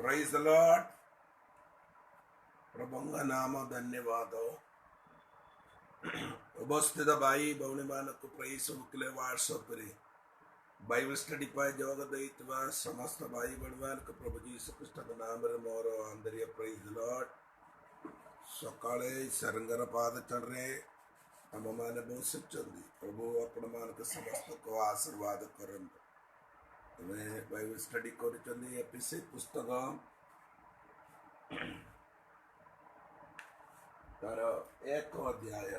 Praise the Lord. प्रभुंगा नाम धन्यवाद उपस्थित भाई भौणी मानक प्रईस मुक्ले वाट्सअप रे बाइबल स्टडी पाए जोग दैतवा समस्त भाई भौणी को प्रभु जीसस ख्रीष्ट नाम रे मोर आंतर्य प्रेज द लॉर्ड सकाळे सरंगर पाद चढ़रे हम माने बोसचंदी प्रभु आपण मान के समस्त को आशीर्वाद करन हमें बाइबल स्टडी करचंदी एपिसे पुस्तक तार एक अध्याय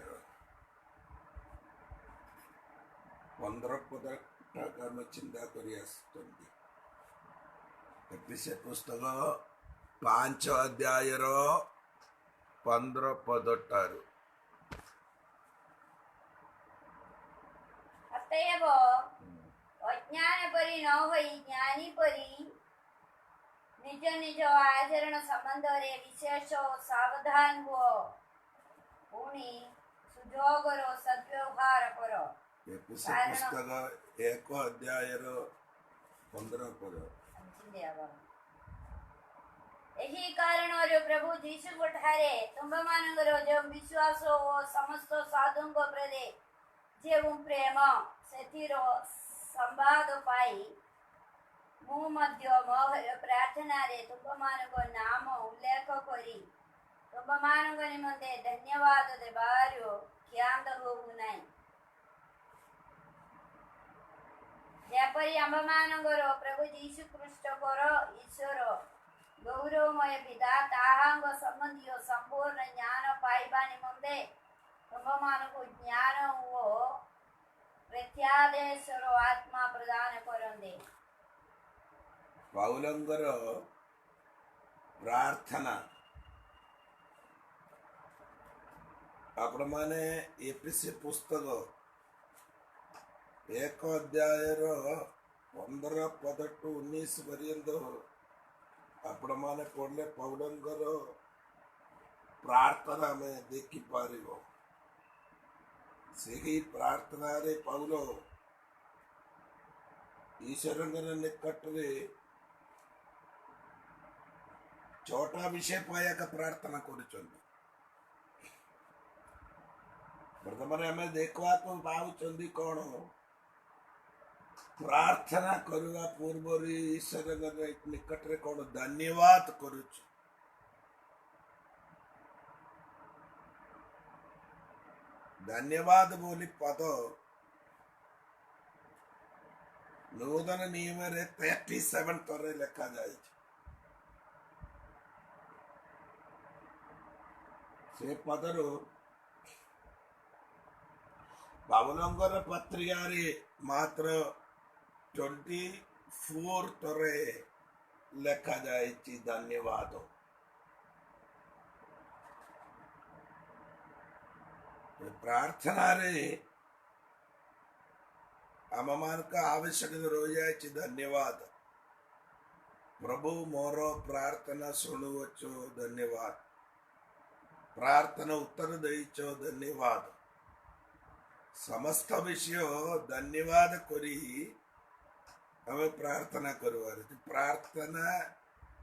15 पद में चिंता करी एपिसे पुस्तक 5 अध्याय 15 पद टारू अतएव अज्ञान परी न होई ज्ञानी परी निज निज आचरण संबंध रे विशेष सावधान हो पुणी सुजोगर सद्व्यवहार करो एपिसे पुस्तक 1 अध्याय 15 पद यही कारण प्रभु जीशु ठारे तुम मानकर जो विश्वास ओ समस्त साधु प्रदे जेवु प्रेम सेतिर संवाद पाई मु मध्य मोहर प्रार्थना रे तुम मानक नाम उल्लेख करी तुम मानक निमंते धन्यवाद देबारो ख्यात होबु नाही जेपरी आम मानकर प्रभु जीशु ख्रीष्ट कर ईश्वर गौरवमय पिता ताहांग संबंधी संपूर्ण ज्ञान पाइबा निमंते तुम मानक ज्ञान ओ प्रत्यादेशर आत्मा प्रदान करंदे पौलंगर प्रार्थना आपण माने एपिसे पुस्तक 1 अध्याय 15 पद टू 19 पर्यंत आपण माने पढ़ले पौलंगर प्रार्थना में देखी पारिबो से प्रार्थना रे पौल ईश्वरंगर निकट रे छोटा विषय पाया का प्रार्थना करुचंदी वर्तमान आम देखा तो पाउचंदी कौन प्रार्थना करवा पूर्व ईश्वर निकट रे कौन धन्यवाद करुच धन्यवाद बोली पद नूतन नियम रे 37 तरे लिखा जाए से पदर पौलंगर पत्रिका रे मात्र 24 तरे लिखा जाए धन्यवाद प्रार्थना रे आम मान का आवश्यक रही जाए धन्यवाद प्रभु मोर प्रार्थना शुणुवचो धन्यवाद प्रार्थना उत्तर देइचो धन्यवाद समस्त विषय धन्यवाद करी हमें प्रार्थना करवार प्रार्थना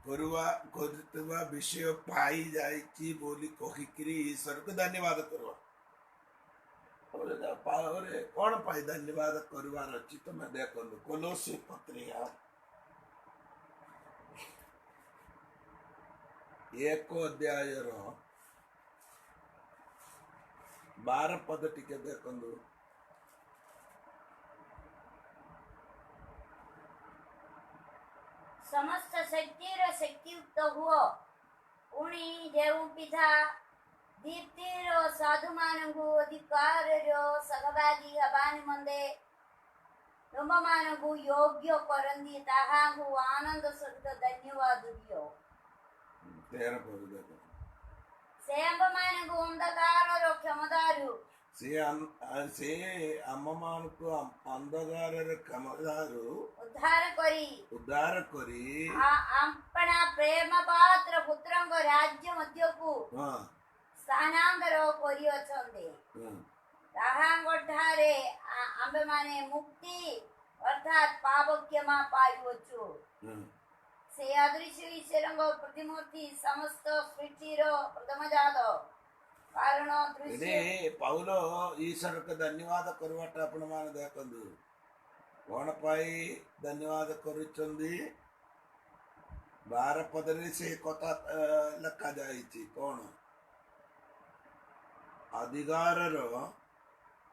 करवा विषय पाई जाइची बोली कहिकरी ईश्वर को धन्यवाद करवा कौन पाई धन्यवाद करवार अच्छी तो मैं देखो कोलोसी पत्रिका 1 अध्याय 12 पद टिके देखो समस्त शक्तिर शक्तियुक्त हुओ उणी जेवु पिता दीप्तिर साधु मानंगु अधिकार रो सहभागी हबानी मंदे तुम मानंगु योग्य करंदी ताहांगु आनंद सहित धन्यवाद दियो 13 पद देखो से अंब मानंगु अंधकार रो क्षमतारु से अम्मान को अंधकार रे क्षमतारु उद्धार करी अपना प्रेम पात्र पुत्रंग राज्य मध्य को स्थानांतर करियछंदे ताहांगठारे आंबे माने मुक्ति अर्थात पाप क्षमा पाइवछु से यादृश ईश्वरंगो प्रतिमूर्ति समस्त सृष्टिरो प्रथम जातो कारण इडे दृश्य पौलो ईश्वर को धन्यवाद करवाट आपण मान देखंदु कोण पाई धन्यवाद करूचंदी 12 पदरे से कथा लक्का जाईची कोण अधिकाररो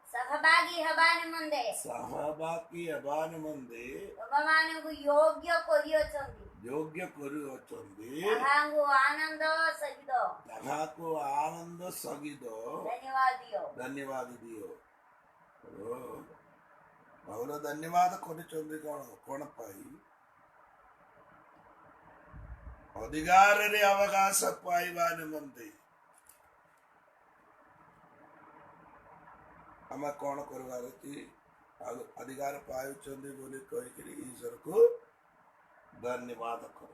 सहभागी हबान मंदे सहभागी अबान मंदे तुममानंगु योग्य करियोचंदी योग्य करूचंदी तहांगु आनंद सहितो तहाको आनंद सगिदो धन्यवाद दियो पौलो धन्यवाद करूचंदी कोण पाई अधिकार रे अवकाश पाइबान मंदे आम कौन करवार अधिकार पाउछंदी बोली कही ईश्वर को धन्यवाद कर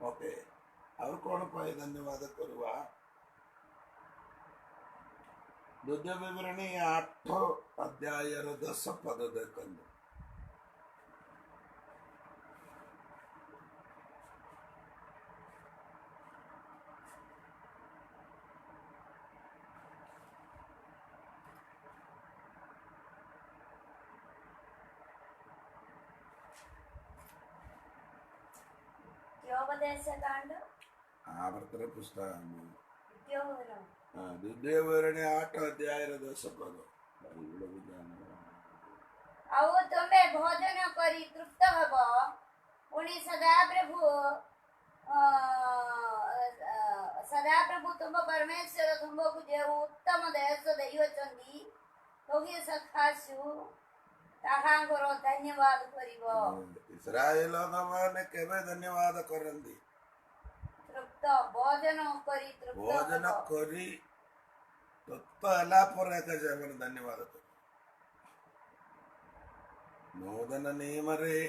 ओके और कौन पाए धन्यवाद करवा द्वितीय विवरणी 8 अध्याय 10 पद देखंदु योपदेश कांड आवर्तन पुस्तक योवरम द्वितीय विवरणी 8 अध्याय 10 पद ଆଉ ତମେ ଭୋଜନ କରି ତୃପ୍ତ ହେବ ପୁଣି ସଦାପ୍ରଭୁ ତୁମ ପରମେଶ୍ୱର ତୁମକୁ ଯେଉଁ ଉତ୍ତମ ଦେଶ ଦେଇଅଛନ୍ତି ତୋହି ସକାଶୁ ତାହାଙ୍କର ଧନ୍ୟବାଦ କରିବ इस्राएल माने केवे धन्यवाद करंदी ତୃପ୍ତ ଭୋଜନ କରି ତୃପ୍ତ भोजन ହେବ। करी तत्व अला पर धन्यवाद कर नूतन नियम रे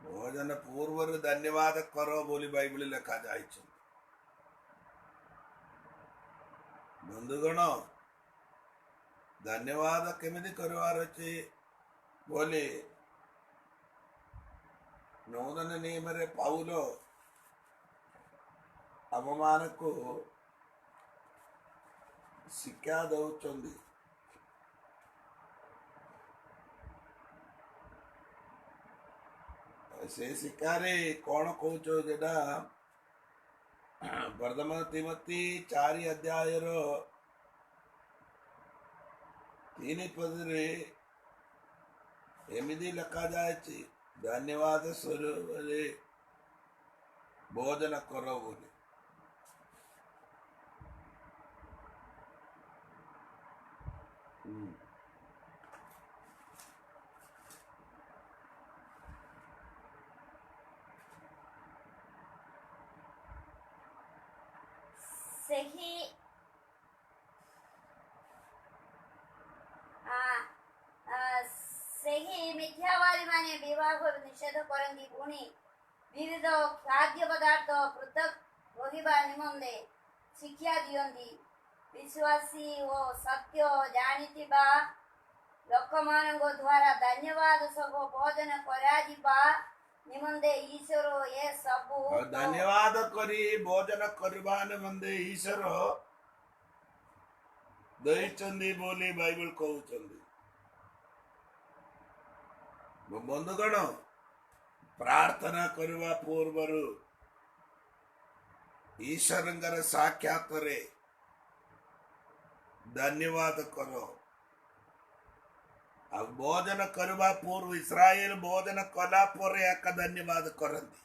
भोजन पूर्व धन्यवाद करो बोली बाइबल लिखा जाए बंधुगण धन्यवाद केमिति करवार अछि बोले नूतन नियम रे पाउलो अवमान को शिक्षा दौचंदी से शिकारे कौन कहचो जेडा वर्धमान तिमती 4 अध्याय 3 पद रे एमिदी लिखा जाए धन्यवाद स्वरूप रे भोजन करो बोले ସେହି ମିଥ୍ୟାବାଦୀ ମାନେ ବିବାହ ନିଷେଧ କରନ୍ତି ପୁଣି ବିବିଧ ଖାଦ୍ୟ ପଦାର୍ଥ ପୃଥକ ରହିବା ନିମନ୍ତେ ଶିକ୍ଷା ଦିଅନ୍ତି ବିଶ୍ୱାସୀ ଓ ସତ୍ୟ ଜାଣିଥିବା ଲୋକମାନଙ୍କ ଦ୍ୱାରା ଧନ୍ୟବାଦ ସହ ଭୋଜନ କରାଯିବା निमंदे ईश्वर ये सब धन्यवाद करी भोजन करबा निमंदे ईश्वर दैचंदी बोली बाइबल कहउचंदी बंधुगण प्रार्थना करबा पूर्वरु ईश्वरंगर साक्षात रे धन्यवाद करो अब भोजन करवा पूर्व इस्राएल भोजन कला पर एक धन्यवाद करंदी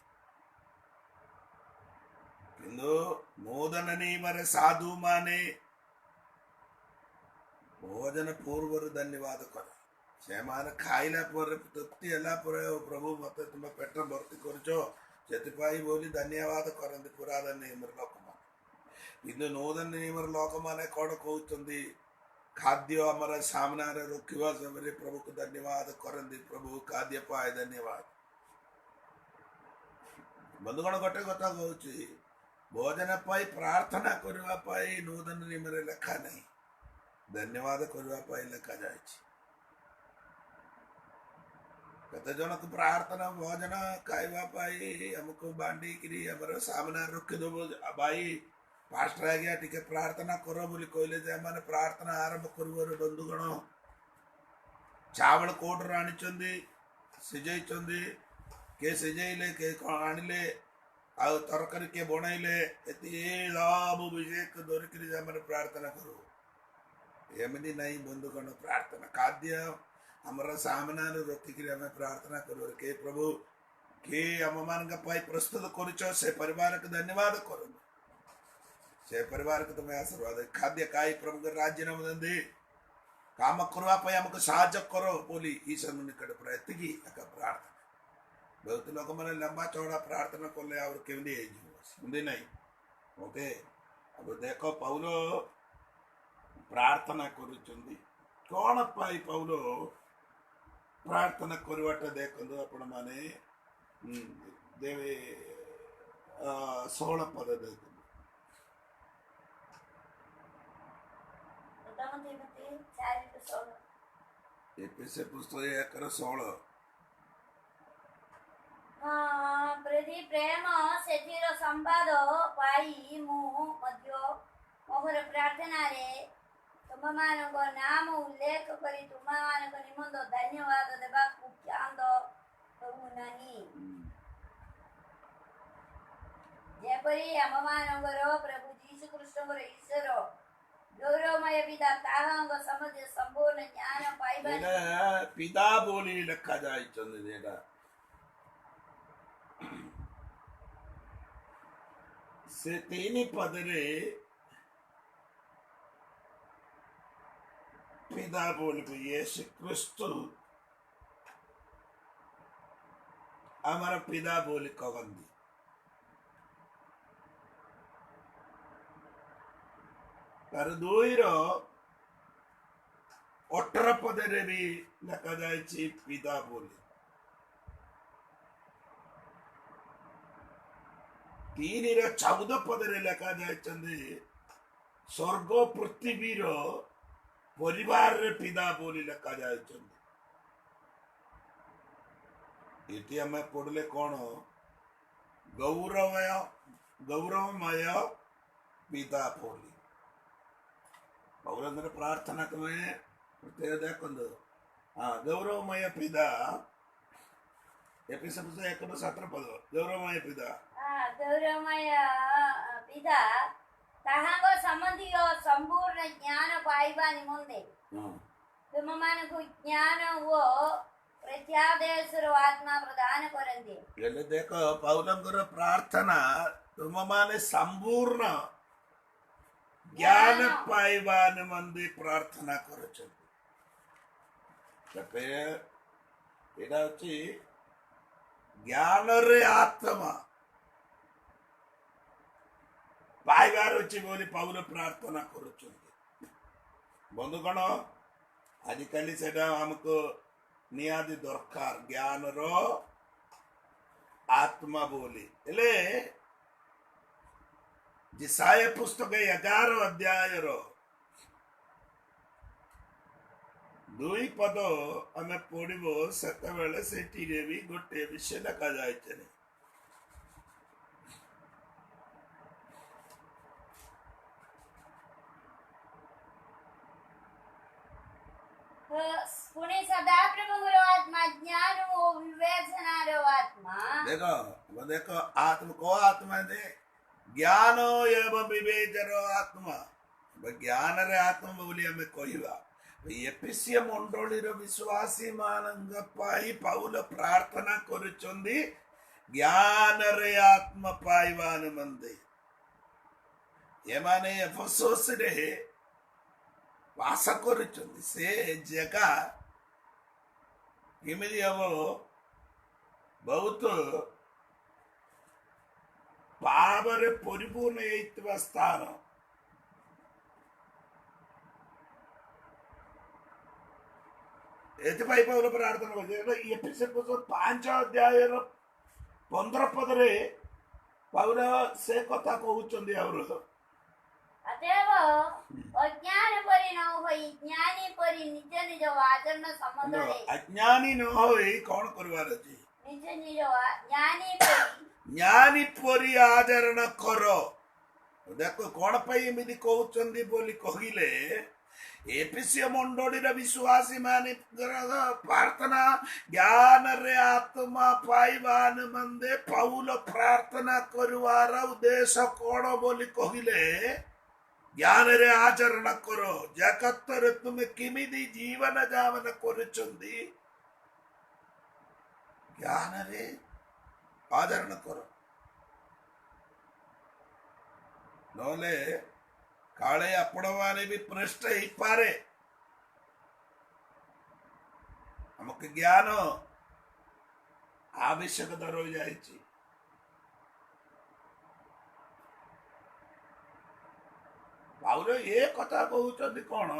किंतु मोदन निमर साधु माने भोजन पूर्व धन्यवाद कर से मान खाइला पर तृप्ति हला पर प्रभु मते तुम पेट भर्ती करछो सेतिपाई बोली धन्यवाद करंदी पुरातन निमर लोक मान किंतु नूतन निमर लोक माने कोड कहउचंदी खाद्य हमारा सामना रे रखिवा सबरे प्रभु को धन्यवाद करंदी प्रभु खाद्य पाए धन्यवाद बंधुगण गोटे कथा कहूची भोजन पाई प्रार्थना करवा पाई नूतन नियम रे लिखा नहीं धन्यवाद करवा पाई लिखा जाए କେତେ ଜଣକୁ ପ୍ରାର୍ଥନା ଭୋଜନ ଖାଇବା ପାଇଁ ଆମକୁ ବାଣ୍ଟିକିରି ଆମର ସାମ୍ନାରେ ରଖିଦେବୁ। ଭାଇ ପାଷ୍ଟର ଆଜ୍ଞା ଟିକେ ପ୍ରାର୍ଥନା କର ବୋଲି କହିଲେ ଯେ ଏମାନେ ପ୍ରାର୍ଥନା ଆରମ୍ଭ କରିବାରୁ ବନ୍ଧୁଗଣ ଚାଉଳ କୋଟରୁ ଆଣିଛନ୍ତି, ସିଝେଇଛନ୍ତି, କିଏ ସିଝେଇଲେ କିଏ କ'ଣ ଆଣିଲେ, ଆଉ ତରକାରୀ କିଏ ବନେଇଲେ, ଏତିକି ସବୁ ବିଷୟକୁ ଧରିକିରି ଆମେ ପ୍ରାର୍ଥନା କରୁ। ଏମିତି ନାହିଁ ବନ୍ଧୁଗଣ, ପ୍ରାର୍ଥନା ଖାଦ୍ୟ ଆମର ସାମ୍ନାରେ ରଖିକିରି ଆମେ ପ୍ରାର୍ଥନା କରୁ କି ପ୍ରଭୁ କିଏ ଆମମାନଙ୍କ ପାଇଁ ପ୍ରସ୍ତୁତ କରୁଛ ସେ ପରିବାରକୁ ଧନ୍ୟବାଦ କରୁ, ସେ ପରିବାରକୁ ତୁମେ ଆଶୀର୍ବାଦ ଖାଦ୍ୟ ଖାଇ ପ୍ରଭୁଙ୍କ ରାଜିନାମା ଦିଅନ୍ତି କାମ କରିବା ପାଇଁ ଆମକୁ ସାହାଯ୍ୟ କର ବୋଲି ଈଶ୍ୱର ନିକଟ ପୁରା ଏତିକି ଏକ ପ୍ରାର୍ଥନା। ବହୁତ ଲୋକମାନେ ଲମ୍ବା ଚଉଡ଼ା ପ୍ରାର୍ଥନା କଲେ ଆଉ କେମିତି ହେଇଯିବ, ସେମିତି ନାହିଁ। ଓକେ, अब देख पौल प्रार्थना करुचंदी कौन पाई पौल प्रार्थना करवाटा देखो आपण माने देवे 16 पद देखो एपिसे पुस्तक 1:16 प्रति प्रेम सेठीर संवाद पाई मु मध्य मोहर प्रार्थना रे तुम मानको नाम उल्लेख करी तुम मानको निमंत धन्यवाद देबा कुख्यात कहू नाही जेपरी हम मानकर प्रभु यीशु कृष्णकर ईश्वर गौरवमय पिता ताहंग समझ संपूर्ण ज्ञान पाइबा पिता बोली लिखा जाय चंदेगा से 3 पदरे पिता बोल यीशु क्रिस्तु हमारा पिता बोली कहंदी पर 2:18 पदरे भी लिखा जाए पिता बोली 3:14 पदरे लिखा जाए स्वर्ग पृथ्वी परिवार रे पिता बोली लिखा जाए ये हमें पढ़ले कौन गौरवमय पिता बोली पौर प्रार्थना में देखो हाँ गौरवमय पिता एपिसोड 1:17 पद गौरवमय पिता गौरवमय पिता ताहांगो संबंधी संपूर्ण ज्ञान पाइबा निमंते तुम मानकु ज्ञान वो प्रत्यादेशर आत्मा प्रदान करंती ये देखो पौलंकर प्रार्थना तुम माने संपूर्ण ज्ञान पाइबा निमंते प्रार्थना करछन तपे एटा होची ज्ञान रे आत्मा पाइबार अच्छी बोली पौल प्रार्थना करुचंती बंधुगण आजिकल से हमको निहाती दरकार ज्ञान रो आत्मा बोली हेले जिसाय पुस्तक 11 अध्याय रो 2 पद हमें पढ़ो सेते बेले सेठी रे भी गोटे विषय लिखा जाय छे पुणे सदा प्रभुरो आत्मा ज्ञान वो विवेचनारो आत्मा देखो आत्मा को आत्मा दे ज्ञान एवं विवेचनो आत्मा ज्ञान रे आत्मा बोली हमें कहवा एफिसिया मंडली रो विश्वासी मानंग पाई पौल प्रार्थना करुचंदी ज्ञान रे आत्मा पाइबान मंदे ये माने एफेसस रे वास करुचंदी से जगह केमिति हबो बहुत पावरे परिपूर्ण हेइतबा स्थान एतपाई पौल प्रार्थना करे एफिसियस 5 अध्याय 15 पदरे पौल से कथा कहउचंदी और अतएव अज्ञान परि न होई ज्ञानी परि निज निज आचरण संबंधरे अज्ञानी न होई कौन करवार अछि निज निज ज्ञानी परि ज्ञानी परि आचरण करो देखो कौन पाई एमिति कहउचंदी बोली कहिले एपीसी मंडली विश्वासी माने प्रार्थना ज्ञान रे आत्मा पाइबान मंदे पौल प्रार्थना करवार उद्देश्य कौन बोली कहिले ज्ञान रे आचरण करो जगत रे तुम किमिदी जीवन जावन करुचंदी ज्ञान रे आचरण करो नोले काले आपण माने भी पृष्ठ ही पारे हमके ज्ञान आवश्यकता रही जाइछि बाउर ये कथा कहउचंदी कोन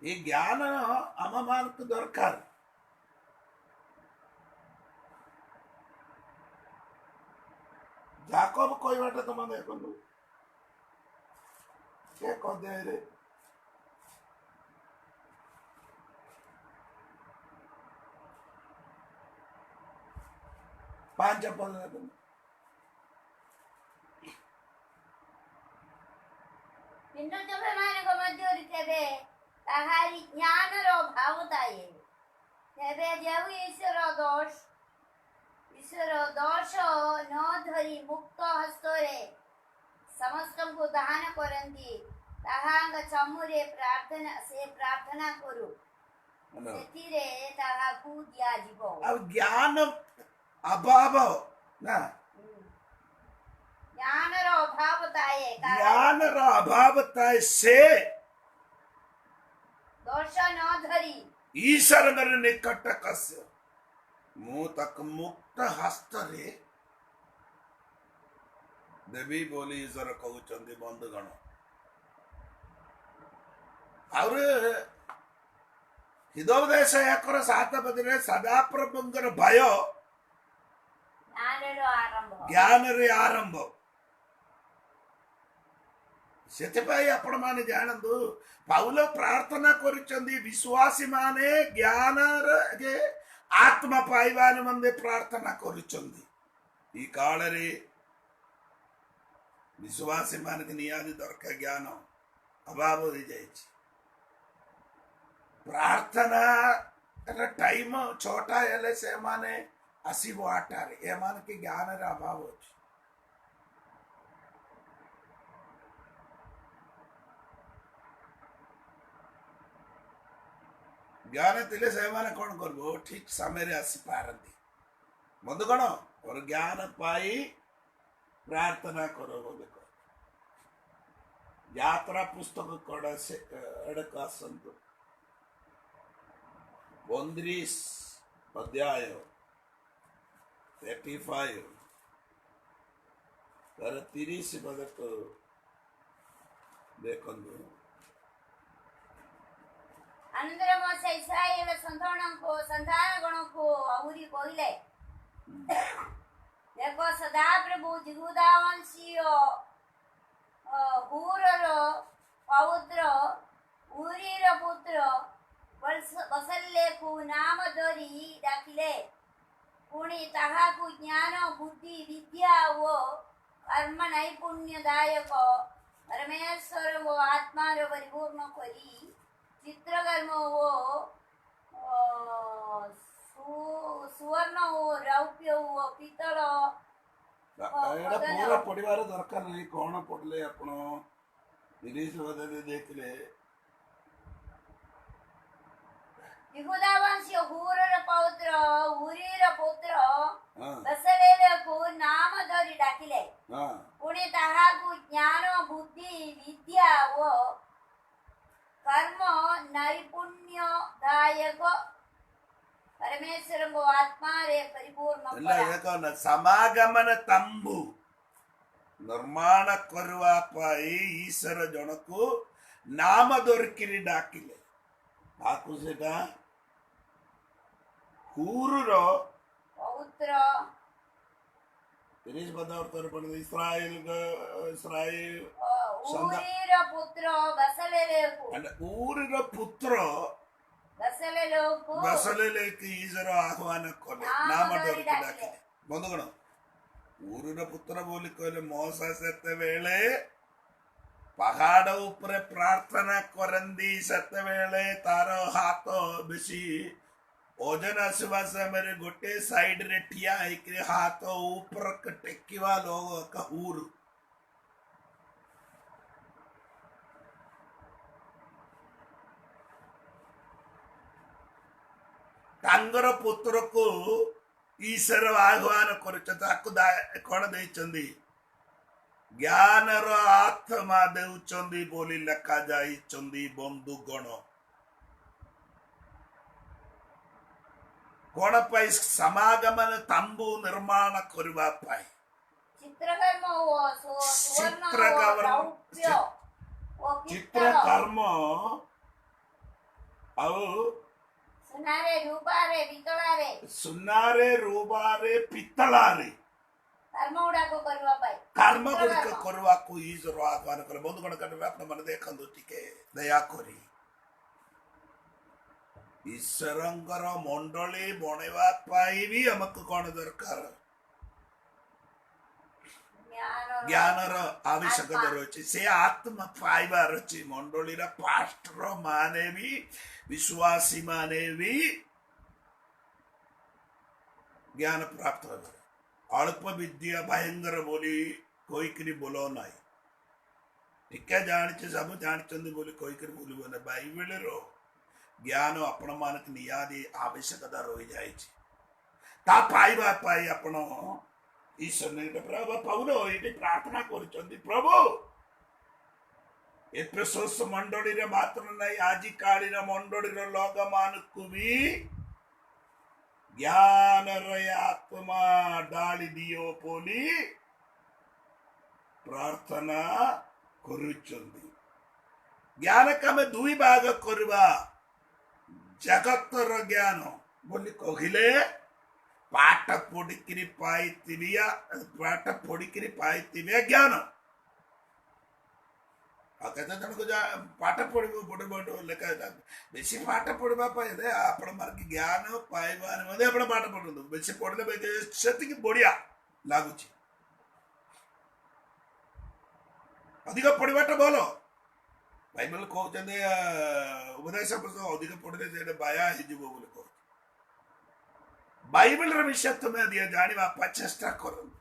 ये ज्ञान आम मान को दरकार जाकब कहवाटा तुम देखलु के कदे रे पांच पद देखलु କିନ୍ତୁ ତୁମେମାନଙ୍କ ମଧ୍ୟରୁ କେବେ ତାହାରି ଜ୍ଞାନର ଅଭାବ ଥାଏ ତେବେ ଯେଉଁ ଈଶ୍ୱର ଦୋଷ ନ ଧରି ମୁକ୍ତ ହସ୍ତରେ ସମସ୍ତଙ୍କୁ ଦାନ କରନ୍ତି ତାହାଙ୍କ ଚମୁରେ ପ୍ରାର୍ଥନା କରୁ ସେଥିରେ ତାହାକୁ ଦିଆଯିବ ଆଉ ଜ୍ଞାନ ଅଭାବ ନା ज्ञानर अभाव ताए ज्ञानर अभाव ताए से दोष न धरी ईश्वर निकट कस्य मु तक मुक्त हस्त रे देवी बोली ईश्वर कहउचंदी बंधुगण और हिदोपदेश 1:7 पदरे सदा प्रभुंकर भय ज्ञान रे आरंभ सेथिपाई आपण माने जानंदु पाउल प्रार्थना करिचंदी विश्वासी माने ज्ञान रे आत्मा पाइबान मंदे प्रार्थना करिचंदी ई काल रे विश्वासी माने के नियादी दरकार ज्ञान अभाव हो जाइछि प्रार्थना रे टाइम छोटा हेले से माने आसीबो आटारे ए मान के ज्ञान रे अभाव अछि ज्ञान तिले से माने कोन करबो ठीक समय रे आसी पारंती बंधुगण और ज्ञान पाई प्रार्थना करो देखो यात्रा पुस्तक कड़ा से अड़क आसंतु 32 अध्याय 35 तर 30 पद को देखंदु अनंतर मोसे इस्राएल संतानगणको आहुरी कहिले देखो सदा प्रभु यहूदा वंशीय हूरर पौत्र उरीर पुत्र बसल्लेकु नाम धरी डाकिले पुणी ताहाकु ज्ञान बुद्धि विद्या वो कर्म नैपुण्यदायक परमेश्वर वो आत्मा रो परिपूर्ण करी चित्रकर्म वो सुवर्ण वो रौप्य वो पितल एड़ा पूरा परिवार दरकार नहीं कोन पडले आपण 30 बदले देखले यहूदा वंशीय हूरर पौत्र उरीर पुत्र बसलेलकु नाम धरी डाकिले पुणे ताहाकु ज्ञान बुद्धि विद्या वो कर्म नैपुण्यदायक परमेश्वर को आत्मा रे परिपूर्ण करा समागमन तंबु निर्माण करवा पाई ईश्वर जनकु नाम दोरकिरी डाकिले आकु सेटा हूरुर पौत्र 30 पद और तर पड़ इस्राएल ಊರಿರ ಪುತ್ರ ಬಸಲೆಲೇಕು అంటే ఊరిన పుత్ర ಬಸಲೆಲೋಕು బసలేకి ఈజర ఆహ్వాన కొಲೆ నామ ଧରିକି ଡାକିଲେ ବନ୍ଧୁଗଣ ಊರಿನ ପୁତ୍ର ବୋଲି କହିଲେ ମଉସା ସେତେବେଳେ ପାହାଡ ଉପରେ ପ୍ରାର୍ଥନା କରନ୍ତି ସେତେବେଳେ ତାର ହାତ ବେଶୀ ଓଜନ ଆସିବା ସମୟରେ ଗୋଟେ ସାଇଡରେ ଠିଆ ହେଇକି ହାତ ଉପରକୁ ଟେକିବା ଲୋକ ಊರು ତାଙ୍କର ପୁତ୍ରକୁ ଈଶ୍ୱର ଆହ୍ୱାନ କରୁଛନ୍ତି ତାକୁ କଣ ଦେଇଛନ୍ତି ଜ୍ଞାନର ଆତ୍ମା ଦେଉଛନ୍ତି ବୋଲି ଲେଖା ଯାଇଛନ୍ତି ବନ୍ଧୁଗଣ କଣ ପାଇଁ ସମାଗମନ ତମ୍ବୁ ନିର୍ମାଣ କରିବା ପାଇଁ ଚିତ୍ରକର୍ମ ଓ ସୁବର୍ଣ୍ଣ ଓ ରୌପ୍ୟ ଓ ପିତ୍ତଳ ଚିତ୍ରକର୍ମ ଆଉ ସୁନାରେ ରୂପାରେ ପିତ୍ତଳରେ ସୁନାରେ ରୂପାରେ ପିତ୍ତଳରେ କର୍ମ ଗୁଡାକ କରିବା ପାଇଁ କର୍ମ ଗୁଡ଼ିକ କରିବାକୁ ଈଶ୍ୱର ଆହ୍ୱାନ କଲେ ବନ୍ଧୁଗଣ କରିବେ ଆପଣମାନେ ଦେଖନ୍ତୁ ଟିକେ ଦୟାକରି ଈଶ୍ୱରଙ୍କର ମଣ୍ଡଳୀ ବନେଇବା ପାଇଁ ବି ଆମକୁ କଣ ଦରକାର ଜ୍ଞାନର ଆବଶ୍ୟକତା ରହିଛି ସେ ଆତ୍ମା ପାଇବାର ଅଛି ମଣ୍ଡଳୀର ପାଷ୍ଟର ମାନେ ବି ବିଶ୍ୱାସୀ ମାନେ ବି ଜ୍ଞାନ ପ୍ରାପ୍ତ ହେବେ ଅଳ୍ପ ବିଦ୍ୟା ଭୟଙ୍କର ବୋଲି କହିକିରି ବୋଲ ନାହିଁ ଟିକେ ଜାଣିଛେ ସବୁ ଜାଣିଛନ୍ତି ବୋଲି କହିକିରି ବୋଲିବ ନା ବାଇବେଲର ଜ୍ଞାନ ଆପଣ ମାନଙ୍କୁ ନିହାତି ଆବଶ୍ୟକତା ରହିଯାଇଛି ତା ପାଇବା ପାଇଁ ଆପଣ ଈଶ୍ୱର ପ୍ରଭୁ ପୌଲ ଏଠି ପ୍ରାର୍ଥନା କରୁଛନ୍ତି ପ୍ରଭୁ ଏଫେସସ୍ ମଣ୍ଡଳୀରେ ମାତ୍ର ନାହିଁ ଆଜିକାଲିର ମଣ୍ଡଳୀର ଲୋକମାନଙ୍କୁ ବି ଜ୍ଞାନର ଆତ୍ମା ଡାଳି ଦିଅ ବୋଲି ପ୍ରାର୍ଥନା କରୁଛନ୍ତି ଜ୍ଞାନକୁ ଆମେ ଦୁଇ ଭାଗ କରିବା ଜଗତର ଜ୍ଞାନ ବୋଲି କହିଲେ ପାଠ ପଢିକିରି ପାଇଥିବେ ଜ୍ଞାନ ଆଉ କେତେ ଜଣକୁ ପାଠ ପଢିବ ଲେଖା ବେଶୀ ପାଠ ପଢିବା ପାଇଁ ଆପଣ ମାନେ ଜ୍ଞାନ ପାଇବା ମଧ୍ୟ ଆପଣ ପାଠ ପଢନ୍ତୁ ବେଶୀ ପଢିଲେ ସେତିକି ବଢିଆ ଲାଗୁଛି ଅଧିକ ପଢିବାଟା ଭଲ ବାଇବେଲ କହୁଛନ୍ତି ଉପଦେଶ ପୁସ୍ତକ ଅଧିକ ପଢିଲେ ସେଇଟା ବାୟା ହେଇଯିବ ବୋଲି କହୁଛି ବାଇବେଲର ବିଷୟ ତୁମେ ଜାଣିବା ପାଇଁ ଚେଷ୍ଟା କରନ୍ତୁ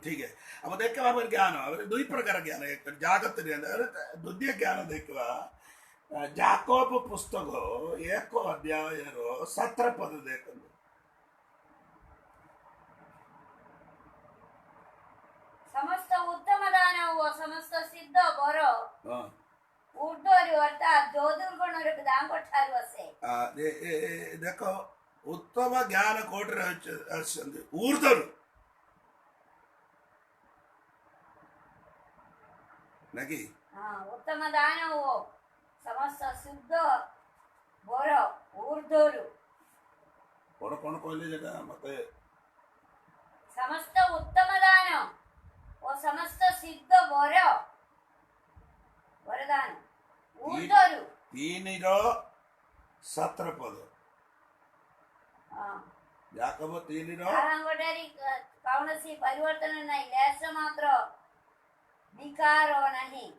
ठीक है अब देखा ज्ञान दुई प्रकार ज्ञान एक जागत द्वितीय ज्ञान देखा जाकोब पुस्तक 1 अध्याय 17 पद देख समस्त उत्तम दान ओ समस्त सिद्ध वर ऊर्ध्वरु अर्थात ज्योतिर्गुणर दांग ठारु असे देखो उत्तम ज्ञान कोटरे ऊर्ध्वरु नहीं उत्तम दान हो समस्त शुद्ध वर ऊर्ध्वरु कौन कौन कहले जेटा मते समस्त उत्तम दान ओ समस्त सिद्ध वर वरदान ऊर्ध्वरु 3:17 पद याकब 3 आरंगोटारी कौनसी परिवर्तन नहीं लेस मात्र विकारो नहीं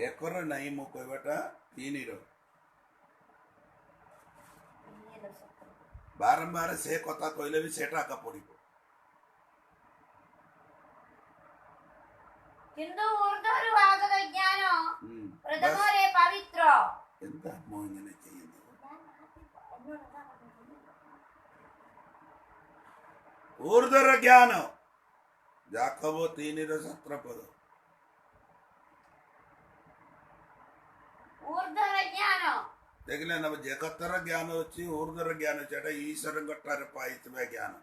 एकर नहीं मु कहबाटा 3 बारंबार से कथा कहले भी सेटा का पड़िबो किंतु ऊर्ध्वरु आगत ज्ञान प्रथमरे पवित्र ಎಂತ ಮೋಹನೆ चाहिए ऊर्ध्वर ज्ञान याकब 3:17 पद ऊर्ध्वर ज्ञान देखले ना जगतर ज्ञान अच्छी ऊर्ध्वर ज्ञान चेटा ईश्वर गट्टारे पाइतवे ज्ञान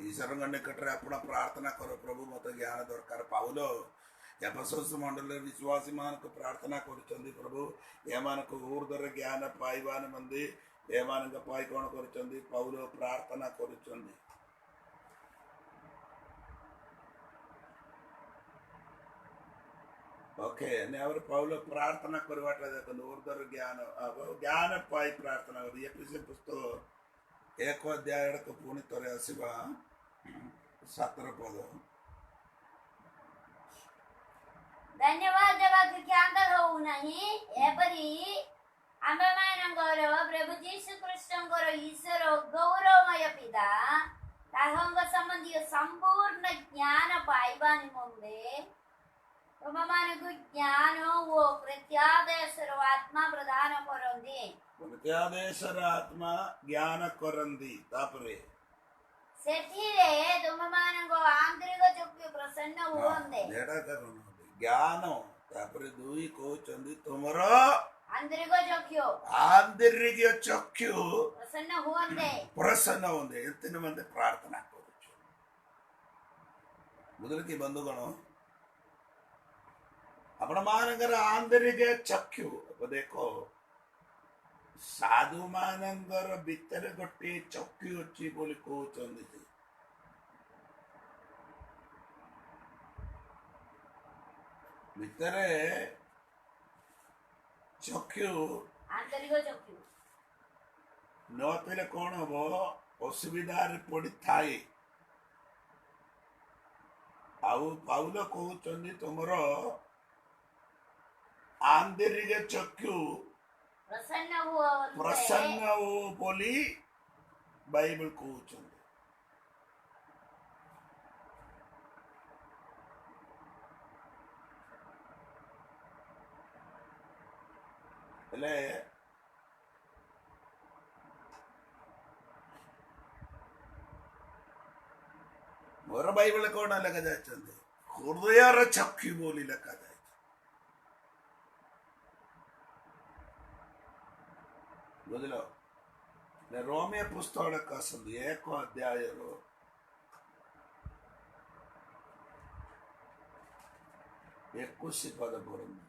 ईश्वर निकटरे अपना प्रार्थना करो प्रभु मत ज्ञान दरकार पाउलो एफेसस मंडल विश्वासी मान प्रार्थना करुचंदी प्रभु एमानक ऊर्ध्वर ज्ञान पाइबा निमंते एमानक पाई कोन करुचंदी पौल प्रार्थना करुचंदी ओके ने അവർ പൗല പ്രാർത്ഥന करवाटा देखो ऊर्ध्वर ज्ञान ज्ञान पाई प्रार्थना कर एफिसी पुस्तक 1 अध्याय को पुणी तरे आसीबा 17 पद धन्यवाद देवाक क्यांदर हो नहीं एपरी आमे मानंगर प्रभु यीशु कृष्णंगर ईश्वर गौरवमय पिता ताहंग संबंधी संपूर्ण ज्ञान पाइबा निमंते तुममानकु ज्ञान वो प्रत्यादेशर आत्मा प्रदान करंदी प्रत्यादेशर आत्मा ज्ञान करंदी तापरे सेठीरे तुममानंगो आंतरिक चक्षु प्रसन्न हुवंदे नेडा करूनो ज्ञान तापरे दुई को चंदी तुमरो आंतरिक चक्षु प्रसन्न होंदे इतने मंदे प्रार्थना करूछु ಮೊದಲಿಗೆ ಬಂಧುಗಳು अपना मानकर आंतरिक चक्षु देखो साधु मानकर भीतर गोटे चक्षु अच्छी बोली कहते भितरे चक्षु आंतरिक चक्षु नथिले कौन हम असुविधा पड़ी थाए आउ पाउल कहते तुमर आंतरिक चक्षु प्रसन्न हो बोली बाइबल कहते मोर बाइबल कौन लगा जाए हृदय चक्षु बोली लगा जाए बुझलो रोमे पुस्तक एक अध्याय 21 पद पढ़ंడి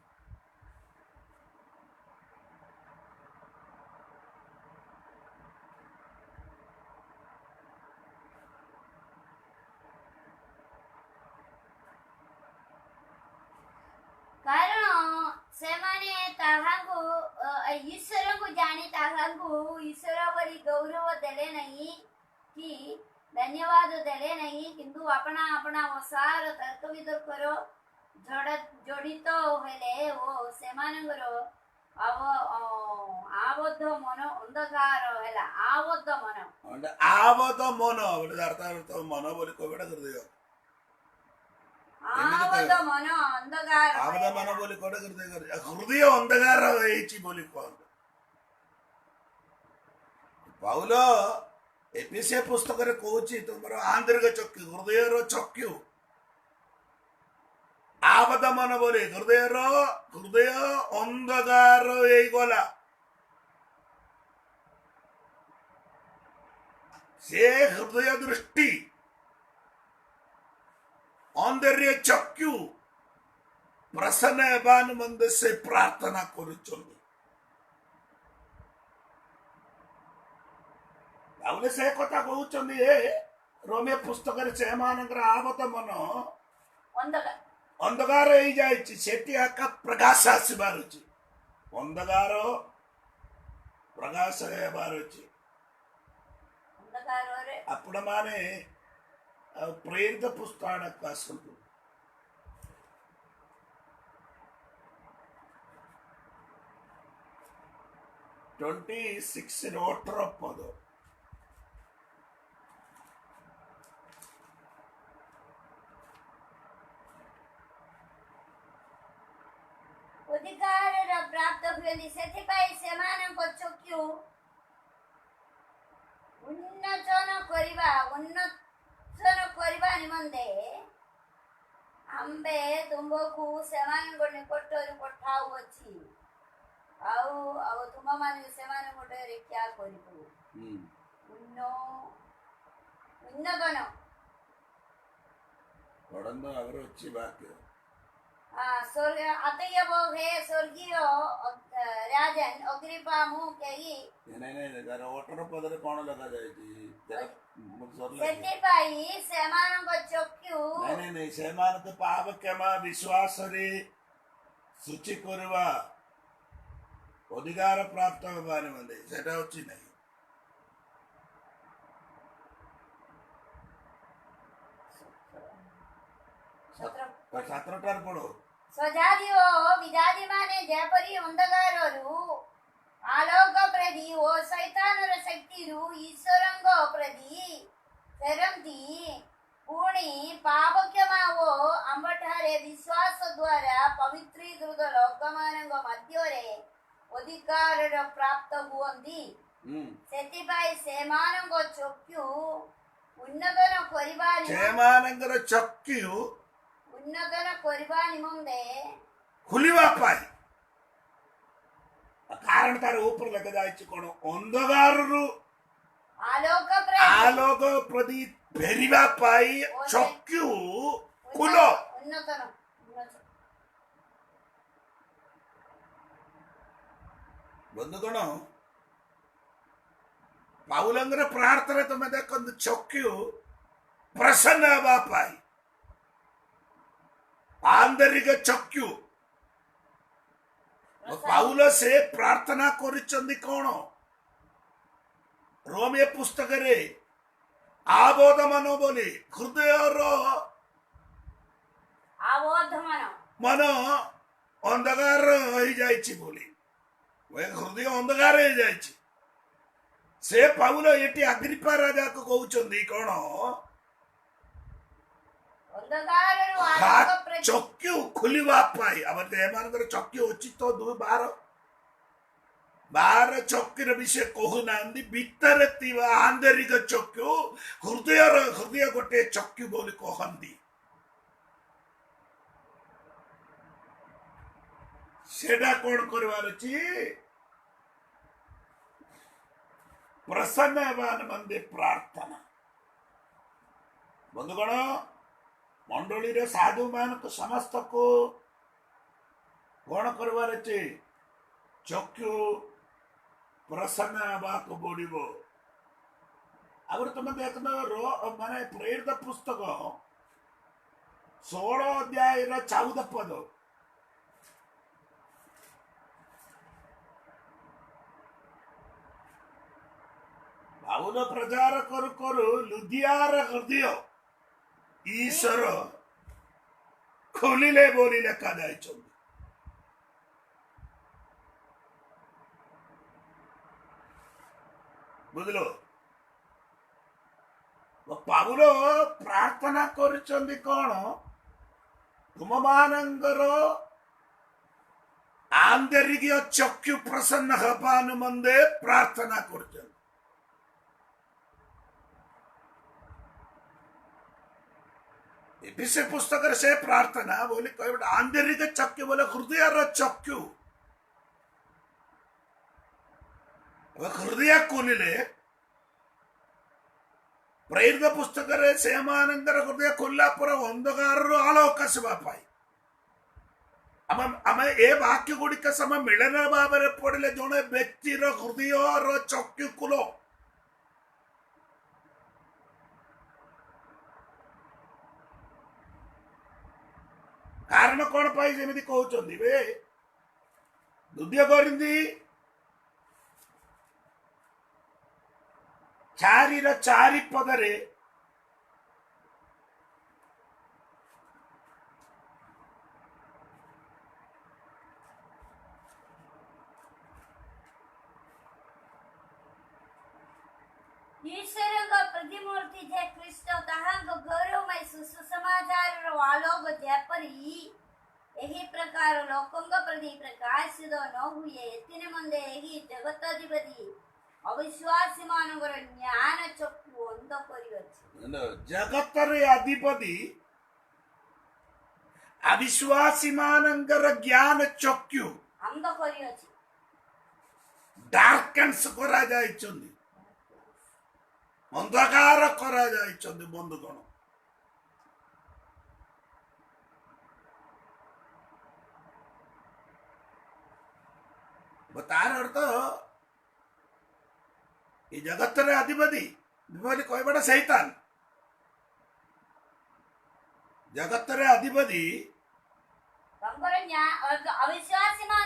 कारण सेमाने ताहागु ईश्वर को जानी ताहागु ईश्वर बड़ी गौरव देले नहीं कि धन्यवाद देले नहीं किंतु अपना अपना वसार तर्क वितर्कर जड़ित हेले वो सेमानंगर आबद्ध मन अंधकार हेला आबद्ध मन अर्थ मन बोली कहबेटा कर दियो आबद्ध मन अंधकार आबद्ध मन बोली कोडे कर दे हृदय अंधकार होईची बोली कोन पाउल एफिसी पुस्तक रे कहूची तुमरो आंतरिक चक्षु हृदय रो चक्षु आबद्ध मन बोली हृदय अंधकार होई गला से हृदय दृष्टि आंतरिक चक्षु प्रसन्न हेबान मंद से प्रार्थना करुचंदी बाउले से कथा कहउचंदी ए रोमे पुस्तक रे सेमानकर आबद्ध मन अंधकार होई जायछि सेठी आका प्रकाश आसीबार अछि अंधकार प्रकाश हेबार अछि अंधकार रे आपण माने प्रेरित पुस्तक आसंतु 26 18 पद अधिकार प्राप्त हुए से सेमानक चक्षु उन्नतन करबा निमंते आंबे तुमको सेमानक निकटरू पठाउ अछि आउ आउ तुम माने सेमानक रे क्या करिबो उन्नतन पढ़ंदो अगर अच्छी वाक्य अतय बोगे स्वर्गीय राजन अग्रिपा मु केही ଓଟର ପଦରେ କଣ ଲେଖାଯାଇଛି? ସେଥିପାଇଁ ସେମାନଙ୍କ ଚକ୍ଷୁ ନାଇଁ ନାଇଁ ସେମାନଙ୍କୁ ପାପ କ୍ଷମା ବିଶ୍ୱାସରେ ସୂଚି କରିବା ଅଧିକାର ପ୍ରାପ୍ତ ହେବା ନିମନ୍ତେ ସେଟା ଅଛି ନାହିଁ। ସାତଟାରେ ପଢ। ସ୍ୱଜାତି ଓ ବିଜାତି ମାନେ ଯେପରି ଅନ୍ଧକାରରୁ ଆଲୋକ ପ୍ରତି ଓ ଶୈତାନର ଶକ୍ତିରୁ ଈଶ୍ୱରଙ୍କ ପ୍ରତି ଫେରନ୍ତି, ପୁଣି ପାପ କ୍ଷମା ଓ ଆମ୍ଭଠାରେ ବିଶ୍ୱାସ ଦ୍ୱାରା ପବିତ୍ରୀକୃତ ଲୋକମାନଙ୍କ ମଧ୍ୟରେ ଅଧିକାରର ପ୍ରାପ୍ତ ହୁଅନ୍ତି। ସେଥିପାଇଁ ସେମାନଙ୍କ ଚକ୍ଷୁ ଉନ୍ନତନ କରିବା ନିମନ୍ତେ ଖୋଲିବା ପାଇଁ କାରଣ ତାର ଉପରେ ଲେଖାଯାଇଛି କଣ? ଅନ୍ଧକାରରୁ ଆଲୋକ ପ୍ରତି ଫେରିବା ପାଇଁ ଚକ୍ଷୁ ଖୋଲ। ବନ୍ଧୁଗଣ, ପାଉଲଙ୍କର ପ୍ରାର୍ଥନା ତମେ ଦେଖନ୍ତୁ, ଚକ୍ଷୁ ପ୍ରସନ୍ନ ହେବା ପାଇଁ ଆନ୍ତରିକ ଚକ୍ଷୁ। ପାଉଲ ସେ ପ୍ରାର୍ଥନା କରିଛନ୍ତି କଣ? ରୋମିଓ ପୁସ୍ତକରେ ଆବୋଧମାନ ବୋଲି ହୃଦୟର ମନ ଅନ୍ଧକାର ହେଇଯାଇଛି ବୋଲି, ହୃଦୟ ଅନ୍ଧକାର ହେଇଯାଇଛି। ସେ ପାଉଲ ଏଠି ଆଗ୍ରିପା ରାଜାକୁ କହୁଛନ୍ତି କଣ? ଚକ୍ଷୁ ଖୋଲିବା ପାଇଁ। ଏମାନଙ୍କର ଚକ୍ଷୁ ଅଛି ତ 2:12 ଚକ୍ଷୁର ବିଷୟ କହୁନାହାନ୍ତି, ଭିତରେ ଥିବା ଆନ୍ତରିକ ଚକ୍ଷୁ, ହୃଦୟ ଗୋଟେ ଚକ୍ଷୁ ବୋଲି କହନ୍ତି। ସେଟା କଣ କରିବାର ଅଛି? ପ୍ରସନ୍ନ ହେବା ନିମନ୍ତେ ପ୍ରାର୍ଥନା। ବନ୍ଧୁଗଣ, ମଣ୍ଡଳୀର ସାଧୁ ମାନଙ୍କୁ ସମସ୍ତଙ୍କୁ କଣ କରିବାର ଅଛି? ଚକ୍ଷୁ ପ୍ରସନ୍ନ ହେବାକୁ ପଡିବ। ଆଗରୁ ତମେ ଦେଖ ମାନେ ପ୍ରେରିତ ପୁସ୍ତକ 16 ଅଧ୍ୟାୟର 14 ପଦ। ପାଉଲ ପ୍ରଚାର କରୁ କରୁ ଲୁଦିଆର ହୃଦୟ ଈଶ୍ୱର ଖୋଲିଲେ ବୋଲି ଲେଖା ଯାଇଛନ୍ତି। ବୁଝିଲ? ପାଉଲ ପ୍ରାର୍ଥନା କରିଛନ୍ତି କଣ? ତୁମମାନଙ୍କର ଆନ୍ତରିକ ଚକ୍ଷୁ ପ୍ରସନ୍ନ ହେବା ନିମନ୍ତେ ପ୍ରାର୍ଥନା କରୁଛନ୍ତି। ଏଫେସ ପୁସ୍ତକରେ ସେ ପ୍ରାର୍ଥନା ବୋଲି କହିବେ ଆନ୍ତରିକ ଚକ୍ଷୁ ବୋଲେ ହୃଦୟର ଚକ୍ଷୁ। ହୃଦୟ ଖୋଲିଲେ, ପ୍ରେରିତ ପୁସ୍ତକରେ ସେମାନଙ୍କର ହୃଦୟ ଖୋଲିଲା ପରେ ଅନ୍ଧକାରରୁ ଆଲୋକ ଆସିବା ପାଇଁ ଆମେ ଏ ବାକ୍ୟ ଗୁଡିକ ସମ ମିଳନ ଭାବରେ ପଢିଲେ ଜଣେ ବ୍ୟକ୍ତିର ହୃଦୟର ଚକ୍ଷୁ ଖୋଲ। କାରଣ କଣ ପାଇଁ ଯେମିତି କହୁଛନ୍ତି? 2 କରିନ୍ତି 4:4 ପଦରେ ଈଶ୍ୱରଙ୍କ ପ୍ରତିମୂର୍ତ୍ତି ଯେ ଖ୍ରୀଷ୍ଟ, ତାହାଙ୍କ ଗୌରବମୟ ସୁସମାଚାରର ଆଲୋକ ଯେପରି ଏହି ପ୍ରକାର ଲୋକଙ୍କ ପ୍ରତି ପ୍ରକାଶିତ ନ ହୁଏ, ଏଥି ନିମନ୍ତେ ଏହି ଜଗତାଧିପତି ଅବିଶ୍ୱାସୀ ମାନଙ୍କର ଜ୍ଞାନ ଚକ୍ଷୁ ଅନ୍ଧ କରିଅଛି। ଜଗତରେ ଅଧିପତି ଅବିଶ୍ୱାସୀ ମାନଙ୍କର ଜ୍ଞାନ ଚକ୍ଷୁ ଅନ୍ଧ କରିଅଛି। ଡାର୍କେନ୍ସ କରାଯାଇଛନ୍ତି, ଅନ୍ଧକାର କରାଯାଇଛନ୍ତି। ବନ୍ଧୁଗଣ, तार अर्थ ये जगत रे अधिपति बोले कहबाटा सैतान जगत रे अधिपति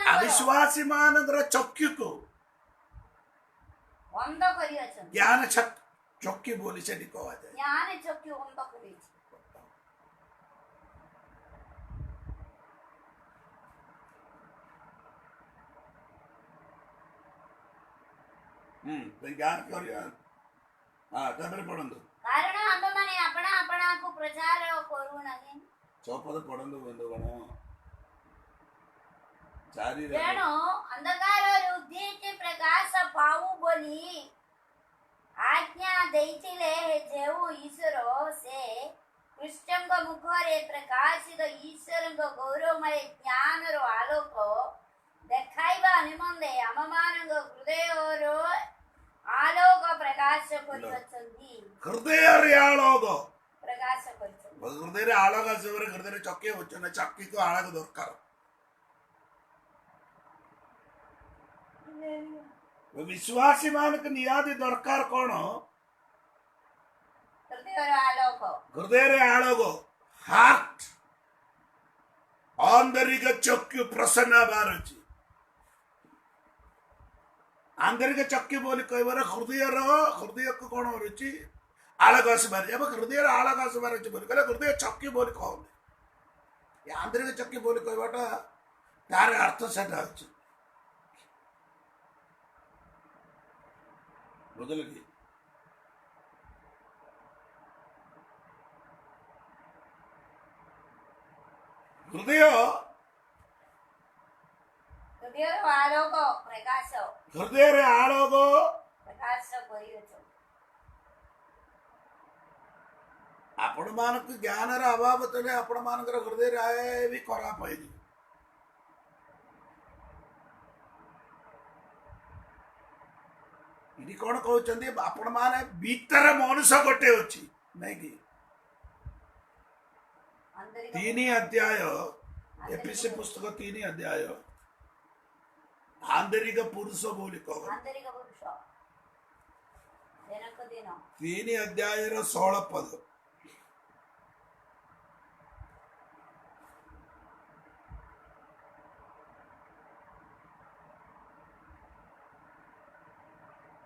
अविश्वासी मानकर चक्षु को ज्ञान चक्षु बोली से कहा जाए ज्ञान कर हाँ तापर पढ़ंदु कारण हम माने अपना अपना को प्रचार करू नहीं चौपद पढ़ंदु बंधु गण चारी जेणो अंधकार उद्देश्य प्रकाश पाऊ बोली आज्ञा देइथिले जेऊ ईश्वर से कृष्णଙ୍କ मुखरे प्रकाशित ईश्वरଙ୍କ गौरवमय ज्ञान रो आलोक देखाइबा निमंदे हममानଙ୍କ हृदयरो आलोक प्रकाश करिवछन्ति हृदय रे आलोक प्रकाश करिवछन्ति हृदय रे आलोक सेवरे हृदय रे चक्के होचने चक्की को आलोक दरकार विश्वासी मानक नियादी दरकार कोन हृदय रे आलोक हार्ट आंतरिक चक्षु प्रसन्न बारछि आंतरिक चक्षु बोली कहबार हृदय को कौन रुचि आलोक आसबार जब हृदय आलोक आसबार बोली कहले हृदय चक्षु बोली कहते आंतरिक चक्षु बोली कहबाटा तार अर्थ सेटा अछि बुझल कि हृदय आलोक प्रकाश हृदय रे आलोक प्रकाश करिवछ आपण मानक ज्ञान रा अभाव तले आपण मानकर हृदय रे भी खराब होई इनी कोन कहउचंदी आपण माने भीतर मनुष्य गोटे अछि नै कि 3 अध्याय एफएससी पुस्तक 3 अध्याय आंतरिक पुरुष बोली कहो आंतरिक पुरुष दिनक दिन 3 अध्याय रो 16 पद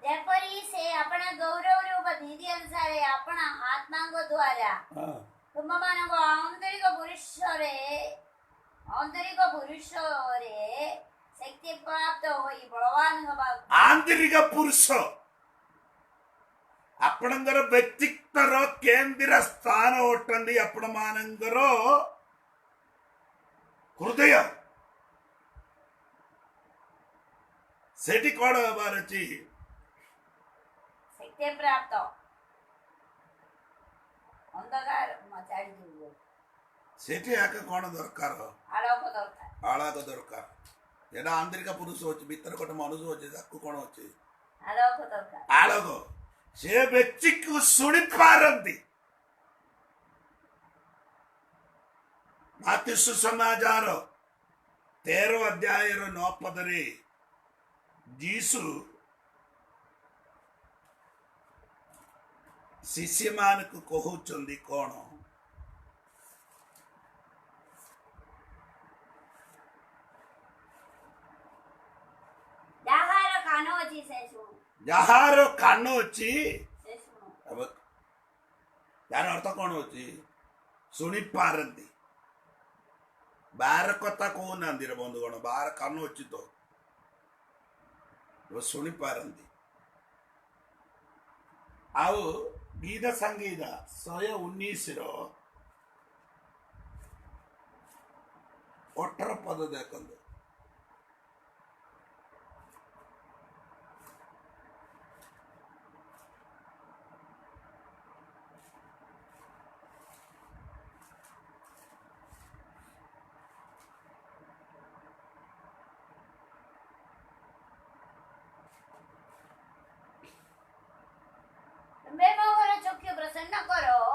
जेपरी से अपना गौरव रूप निधि अनुसार अपना आत्मा को द्वारा तुम मानको आंतरिक पुरुष रे शक्ति प्राप्त होई बलवान हबा आंतरिक पुरुष आपणंगर व्यक्तित्वर केंद्र स्थान ओटंदी आपण मानंगर हृदय सेठी कोण हबार अछि शक्ति प्राप्त अंधकार मचाड़ी दियो सेठी आके कोण दरकार आलोक दरकार जेना आंतरिक पुरुष होची भीतर कोट मनुष्य होची ताकू कोण होची आलोक दरकार आलोक से व्यक्ति को सुनि पारंती मातृ सुसमाचार 13 अध्याय 9 पदरे जीसु शिष्य मान को कहउचंदी कोन जहार कान अच्छी अब यार अर्थ कौन होची सुनी पारंती बाहर कथा को नांदी रे बंधुगण बाहर कान अच्छी तो वो सुनी पारंती आउ गीत संगीत 119 रो 18 पद देखंदो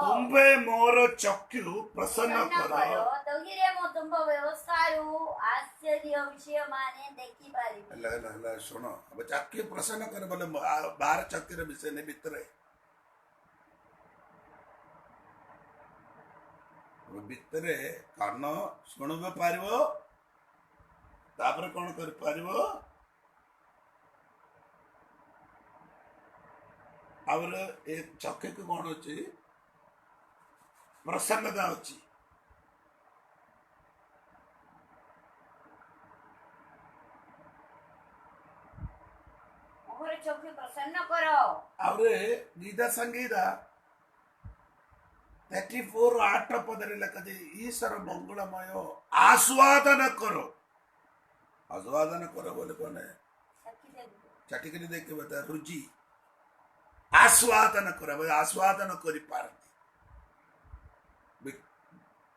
तुम्बे मोर चक्षु प्रसन्न करो तहिरे मो ତୁମ୍ଭ ବ୍ୟବସ୍ଥାରୁ ଆଶ୍ଚର୍ଯ୍ୟ ବିଷୟମାନେ ଦେଖିପାରିବେ। ହେଲା ଶୁଣ अब ଚାକି ପ୍ରସନ୍ନ କରେ ବୋଲେ ବାହାର ଚାକିର ବିଷୟ ନେଇ ଭିତରେ ଭିତରେ କାନ ଶୁଣିବ ପାରିବ ତାପରେ କଣ କରିପାରିବ और ए चक्की को कौन अच्छी प्रसन्नता अच्छी मोहर चक्की प्रसन्न करो और गीता संगीता 34 8 पदरे लखते ईश्वर मंगलमय आस्वादन करो बोले कौन है चटिकरी देख के बता रुचि आस्वादन कर आस्वादन कर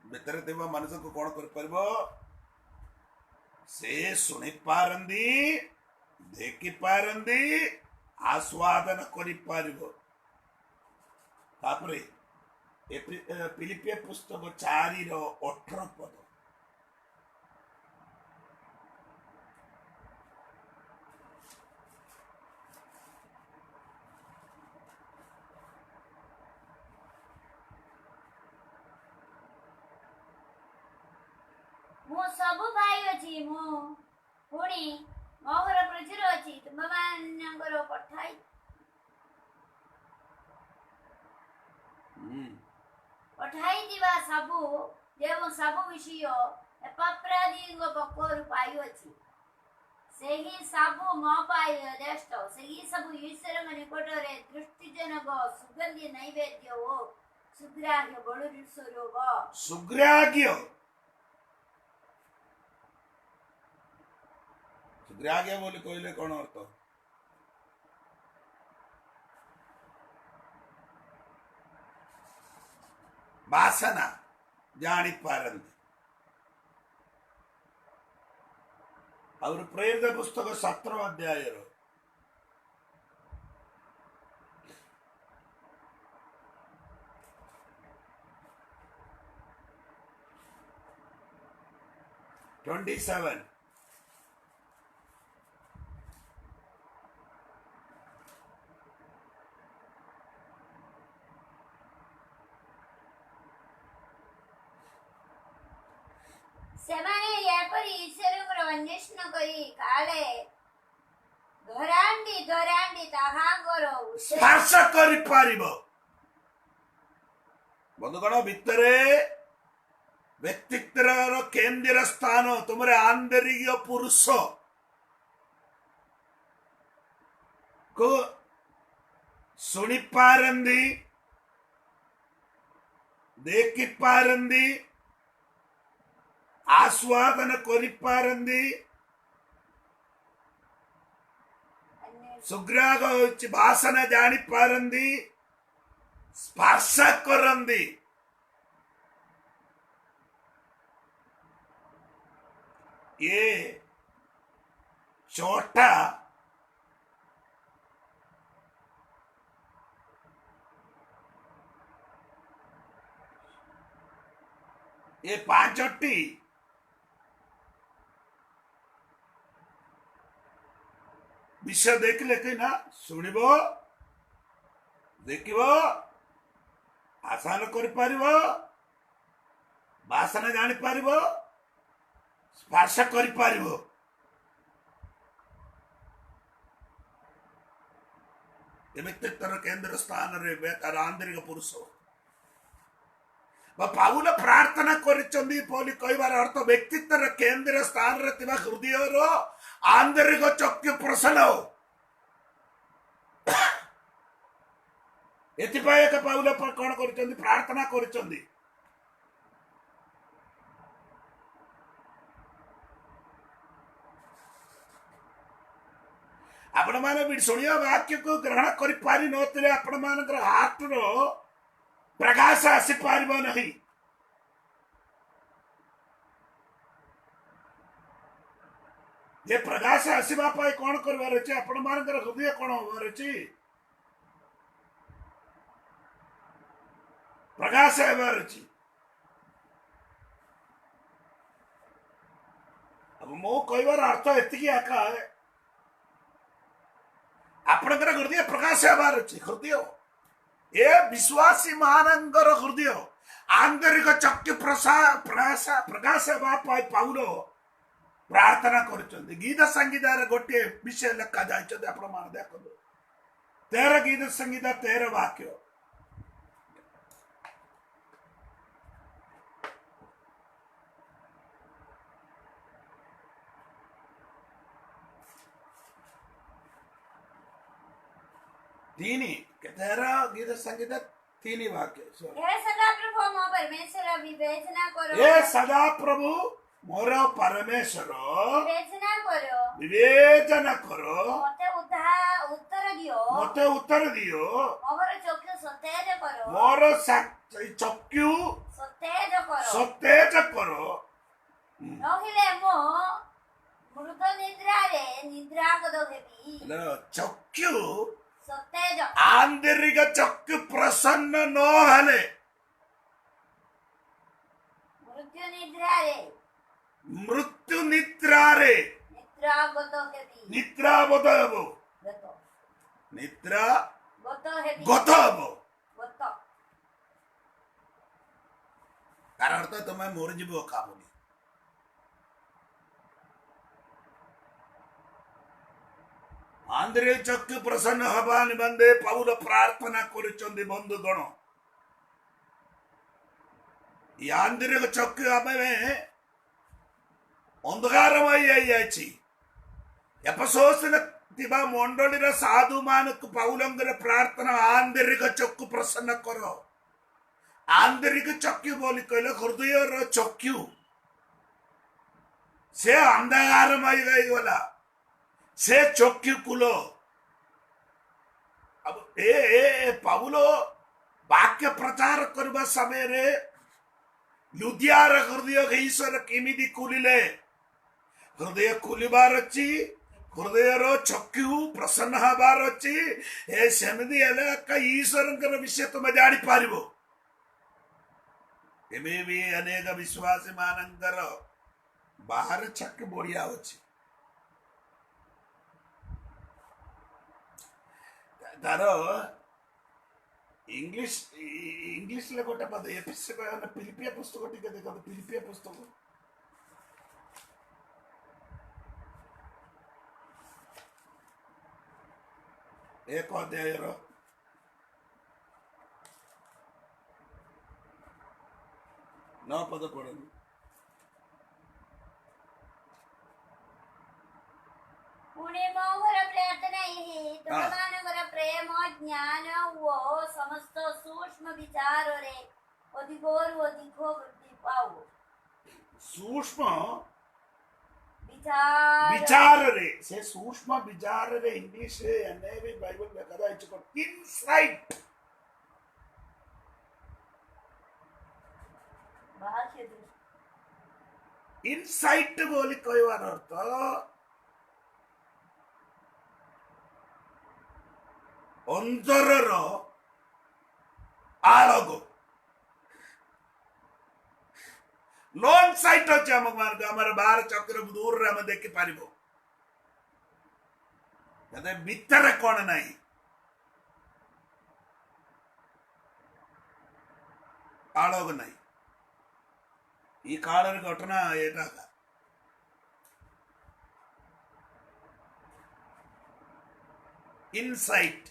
भितर थिबा मनुष्य को कौन कर पारिबो से सुनि पारंदी देखि पारंदी आस्वादन करि पारिबो तापरे फिलिपिय पुस्तक 4:18 पद मो सब भाई अछि मो पुणी मोहर प्रचुर अछि तुममानंकर पठाई दिवा सबु जेव सबु विषय एपप्रादींग पकोरु पाई अछि सेही सबु मो पाई यथेष्ट सेही सबु ईश्वर निकट रे दृष्टिजनक सुगंधि नैवेद्य ओ सुग्राह्य बलि स्वरूप सुग्राह्य बोले कहले कौन अर्थ वासना जानी पारंती और प्रेरित पुस्तक 17 अध्याय सेमाने यापरी ईश्वरଙ୍କର ଅନ୍ୱେଷଣ କରି କାଳେ ଧରାଣ୍ଡି ତାହାଙ୍କର ସ୍ପର୍ଶ କରି ପାରିବ ବନ୍ଧୁଗଣ ଭିତରେ ବ୍ୟକ୍ତିତ୍ୱର କେନ୍ଦ୍ର ସ୍ଥାନ ତୁମର ଆନ୍ତରିକ ପୁରୁଷ को सुनी पारंदी देखी पारंदी आस्वादन करी पारंदी सुग्राग भाषण जानी पारंदी स्पर्श करंदी ये चौथा ये पांचटी विषय देख लेके ना शुणिबो देखिबो आसान कर पारिबो भाषण जानी पारिबो स्पर्श कर पारिबो व्यक्तित्व केंद्र स्थान रे बेतार आंतरिक पुरुष पाउल प्रार्थना करिचंदी बोली कहबार अर्थ व्यक्तित्व केंद्र स्थान रे तिबा हृदय रो आंतरिक चक्षु प्रसन्न हो एतिपाय एक पाउल कोन करिचंदी प्रार्थना करिचंदी आपण माने भी सुनिया वाक्य को ग्रहण करि पारि नथिले आपण मानकर हार्ट रो प्रकाश आसी पारिब नहीं ये प्रकाश आसवा पाई कौन करवार अछि आपण मानकर हृदय कौन होवार अछि प्रकाश हेबार अछि मो कहबार अर्थ एतिकी आका आपणकर हृदय प्रकाश हेबार अछि हृदय ए विश्वासी मानंकर हृदय आंतरिक चक्षु प्रकाश हेबा पाई पाउलो प्रार्थना करुचंदी गीत संगीतार गोटे विषय लेखा जाइछते आपण मान देखो 13 गीत संगीता 13 वाक्य तीनी 13 गीत संगीता 3 वाक्य हे सदा प्रभु मो परमेश्वर विवेचना करो ए सदा प्रभु मोर परमेश्वर विवेचना करो विवेचना करो मते उत्तर दियो मोर चक्षु सतेज करो नहिले मो मृत निद्रागत हेबी चक्षु सतेज आंतरिक चक्षु प्रसन्न न हले मृत्यु निद्रारे निद्रा गत हेबो निद्रा गत हेबो तार अर्थ तुम्हें मोर जीव कामुनी आंतरिक चक्षु प्रसन्न हवा निबंधे पौल प्रार्थना करुचंदी बंधुगण ಈ ಆಂತರಿಕ ಚೊಕ್ಕು ಆಮೇಲೆ ಅಂಧಕಾರಮಯ ಆಯ್ತು ಎಫೆಸೋಸಿನ ತಿಬಾ ಮಂಡಳಿರ ಸಾಧು ಮಾನಕ ಪೌಲಂಗರ ಪ್ರಾರ್ಥನಾ ಆಂತರಿಕ ಚೊಕ್ಕು ಪ್ರಸನ್ನ ಕರೋ ಆಂತರಿಕ ಚೊಕ್ಕು बोली कहले हृदयर चक्षु से अंधकारमय गला से चक्षु कुलो अब ए पौलो वाक्य प्रचार करबा समय रे लुधियार हृदय ईश्वर केमिदी खुलिले हृदय खुलिबार अच्छी हृदय चक्षु प्रसन्न हबार अच्छी ए सेमिदी ईश्वर विषय तुम जानी पार एमे भी अनेक विश्वासी मानंकर बाहर चक्क बढ़िया अच्छी तार इंग्लिश ले गोटे पद एपिस फिलिपिया पुस्तक टिके देखो फिलिपिया पुस्तक एक अध्याय 9 पद पढ़े पुणे मोहर प्रार्थना ही तुममानकर प्रेम ज्ञान वो समस्त सूक्ष्म विचार रे अधिकोर अधिको वृद्धि पाओ सूक्ष्म विचार रे से सूक्ष्म विचार रे इंग्लिश अन्य भी बाइबल में कदा इचको इनसाइट बाह्य इनसाइट बोली कहवार अर्थ अंतरर आलोक नॉन साइट अच्छे आम बाहर चक्र दूर आम देखी पार भितर कौन नहीं आलोक नहीं ये काल घटना एटा इनसाइट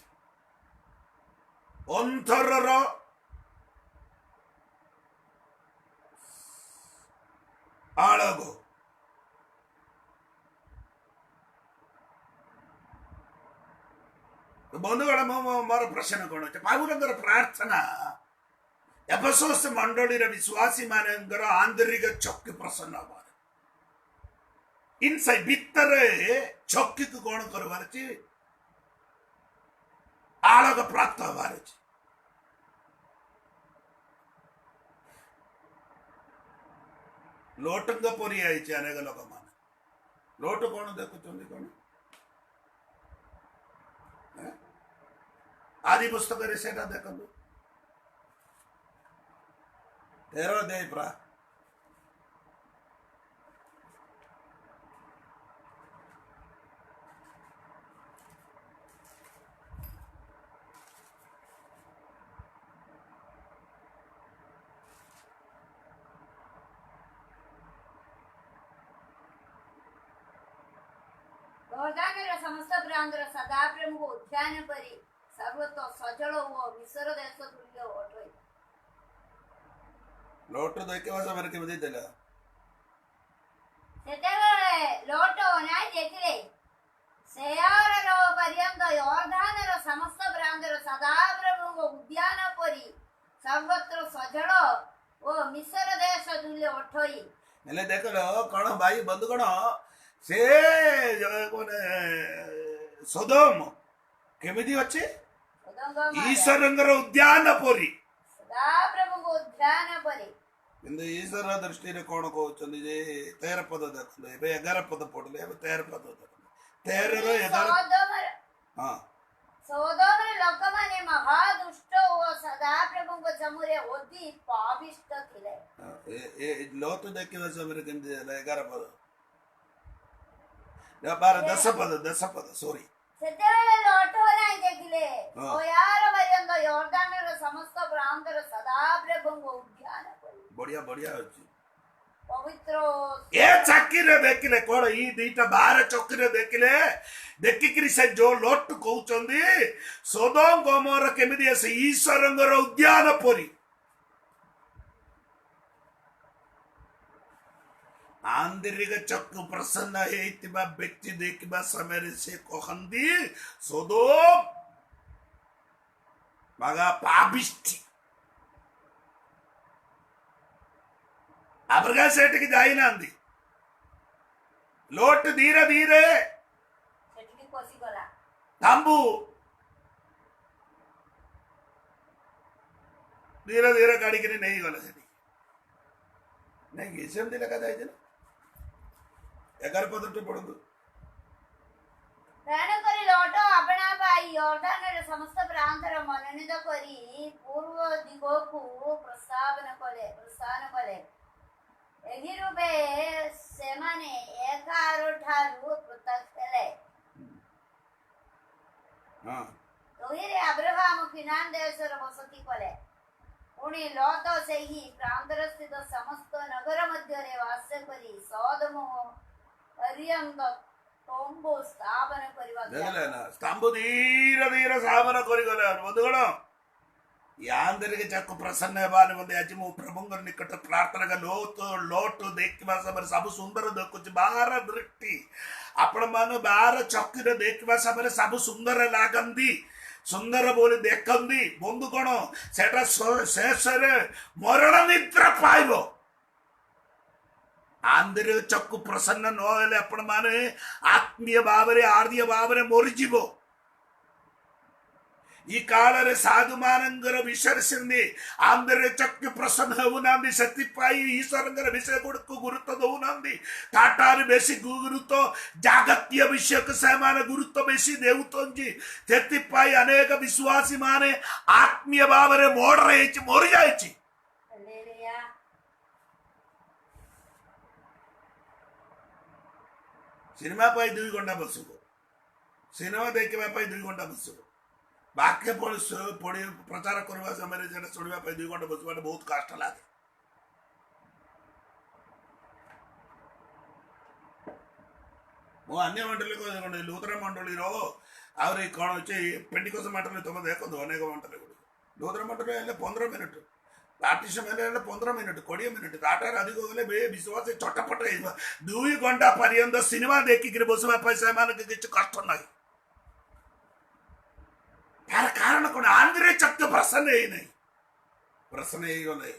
अंतरर आलोक बंधुगण मोर प्रश्न कौन पौलंकर प्रार्थना एफेसोस मंडली विश्वासी मानकर आंतरिक चक्षु प्रसन्न हबार इनसाइड भितर चक्षु को कौन करवार आलोक प्राप्त हबार लोटंग परी आई अनेक लोक मान लोट कौन देखुं कौन आदि पुस्तक से देखु 13 अध्याय योर्दानर समस्त प्रांतर सदा प्रमुख उद्यान परी सर्वतो सजल हो मिस्र देश तुल्य ओटोई लोट देखिवा समय केମିତି ଥିଲା ସେତେବେଳେ ଲୋଟ ନାଇଁ ଦେଖିଲେ ସେୟାରର ପର୍ଯ୍ୟନ୍ତ योर्दानर समस्त प्रांतर सदा प्रमुख उद्यान परी सर्वत्र सजल ଓ ମିସ୍ର ଦେଶ ତୁଲ୍ୟ ଓଟୋଇ ହେଲେ ଦେଖିଲ କଣ ଭାଇ ବନ୍ଧୁ କଣ ସେ ମାନେ ସୋଦମ କେମିତି ଅଛି ଈଶ୍ୱରଙ୍କର ଉଦ୍ୟାନ ପରି ସଦା ପ୍ରଭୁଙ୍କ ଉଦ୍ୟାନ ପରି କିନ୍ତୁ ଈଶ୍ୱର ଦୃଷ୍ଟିରେ କଣ କହୁଛନ୍ତି ଯେ 13 ପଦ ଦେଖନ୍ତୁ ଏବେ 11 ପଦ ପଢିଲେ ଏବେ 13 ପଦ ଦେଖନ୍ତୁ 13 ର 11 ହଁ ସୋଦମର ଲୋକମାନେ ମହାଦୁଷ୍ଟ ଓ ସଦା ପ୍ରଭୁଙ୍କ ସମ୍ମୁଖରେ ଅତି ପାପିଷ୍ଠ ଥିଲେ ଏ ଲୋତ ଦେଖିବା ସମୟରେ କେମିତି ହେଲା 11 ପଦ 10 ପଦ ସରି ସେତେବେଳେ ଲୋଟ ନାଇଁ ଦେଖିଲେ ଓୟାର ପର୍ଯ୍ୟନ୍ତ योर्दानର ସମସ୍ତ ପ୍ରାନ୍ତର ସଦା ପ୍ରଭୁଙ୍କ ଉଦ୍ୟାନ ପରି ବଢିଆ ବଢିଆ ଅଛି ପବିତ୍ର ଏ ଚାକିରେ ଦେଖିଲେ କଣ ଇ ଦିଟା ବାହାର ଚକିରେ ଦେଖିଲେ ଦେଖିକିରି ସେ ଯୋ ଲୋଟ କହୁଛନ୍ତି ସୋଦମ ଗମର କେମିତି ଆସେ ଈଶ୍ୱରଙ୍କର ଉଦ୍ୟାନ ପରି आंतरिक चक्षु प्रसन्न ହେଇଥିବା ବ୍ୟକ୍ତି ଦେଖିବା ସମୟରେ ସେ କହନ୍ତି ସୋଦମ ମଗା ପାପିଷ୍ଠ अब्रगा सेठिकी जाइनांदी लोट धीरे धीरे ସେଠିକି ପଶିଗଲା तांबू धीरे धीरे गाड़ी के नहीं गला सेठी नहीं सेमती लगा जाए ना 11 पद पढ़ू ତେଣୁକରି ଲୋଟ ଆପଣା ପାଇଁ योर्दानର ସମସ୍ତ ପ୍ରାନ୍ତର ମନୋନୀତ କରି ପୂର୍ବ ଦିଗକୁ ପ୍ରସ୍ଥାନ କଲେ ଏହି ରୂପେ ସେମାନେ ଏକାରଠାରୁ ପୃଥକ୍ ହେଲେ ତହିଁରେ ଆବ୍ରାହାମ କିନାନ ଦେଶରେ ବସତି କଲେ ପୁଣି ଲୋଟ ସେହି ପ୍ରାନ୍ତର ସ୍ଥିତ ସମସ୍ତ ନଗର ମଧ୍ୟରେ ବାସ କରି ସୋଦମ ପର୍ଯ୍ୟନ୍ତ ତମ୍ବୁ ସ୍ଥାପନ କରିବା स्तंभ धीरे धीरे स्थापन करिगले बंधुगण आंतरिक चक्षु प्रसन्न हेबाने मते आज मु प्रभुंकर निकट प्रार्थना का लोट देखिबा समय सब सुंदर देखुच बाहर दृष्टि आपण मान बाहर चक्र देखिबा समय सब सुंदर लागंदी सुंदर बोली देखंदी बंधु कोन सेटा शेष रे मरण निद्रा पाइबो आंतरिक चक्षु प्रसन्न न हेले आपण माने आत्मीय भाव रे आर्य भाव रे मरि जीवो ಈ ಕಾಲରେ ସାଧୁମାନଙ୍କର ବିଷୟରେ ସେମିତି ଆନ୍ଧ୍ରରେ ଚକ୍ଷୁ ପ୍ରସନ୍ନ ହେଉନାହାନ୍ତି ସେଥିପାଇଁ ଈଶ୍ୱରଙ୍କର ବିଷୟ ଗୁଡ଼ିକୁ ଗୁରୁତ୍ୱ ଦଉନାହାନ୍ତି ତାଠାରୁ ବେଶୀ ଗୁରୁତ୍ୱ ଜାଗତୀୟ ବିଷୟକୁ ସେମାନେ ଗୁରୁତ୍ୱ ବେଶୀ ଦେଉଛନ୍ତି ସେଥିପାଇଁ ଅନେକ ବିଶ୍ୱାସୀ ମାନେ ଆତ୍ମୀୟ ଭାବରେ ମରିଯାଇଛି सिनेमा पाई 2 घंटा बसबो सिनेमा देखिबा पाई 2 घंटा बसबो वाक्य पढ़ी प्रचार करवा समय शुणा 2 घंटा बसवा बहुत कष्ट लगे मो अन्य मंडली को लूथर मंडली रो आउरी कौन अच्छे पेंटिकोस मंडली तुम देखो अनेक मंडली लूथर मंडली 15 मिनट पार्टी समय 15 मिनट 20 मिनट ताटार अधिक गले विश्वास चटपट 2 घंटा पर्यंत सिनेमा देखिक बसवा किसी कष्ट ना तार कारण कौन आंध्रे चक्र प्रसन्न ही नहीं प्रसन्न ही गले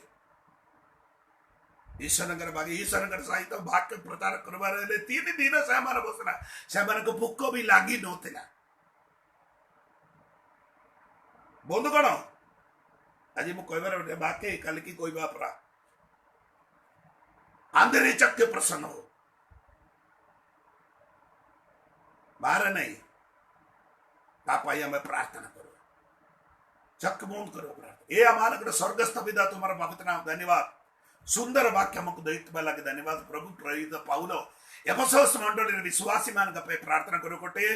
ईश्वर बाकी ईश्वर सहित वाक्य प्रचार करवार 3 दिन से बसना से भोक भी लगी नौला बंधु कौन आज मु कहबार बाकी कल की कहबा परा आंध्रे चक्र प्रसन्न हो बाहर नहीं तापाई हमें प्रार्थना करो चक बंद करो प्रार्थना ये हमारा स्वर्गस्थ पिता तुम्हारा पवित्र नाम धन्यवाद सुंदर वाक्य हमको दैत्य लगे धन्यवाद प्रभु प्रेरित पाउलो एफेसस मंडली विश्वासी मान प्रार्थना करो कोटे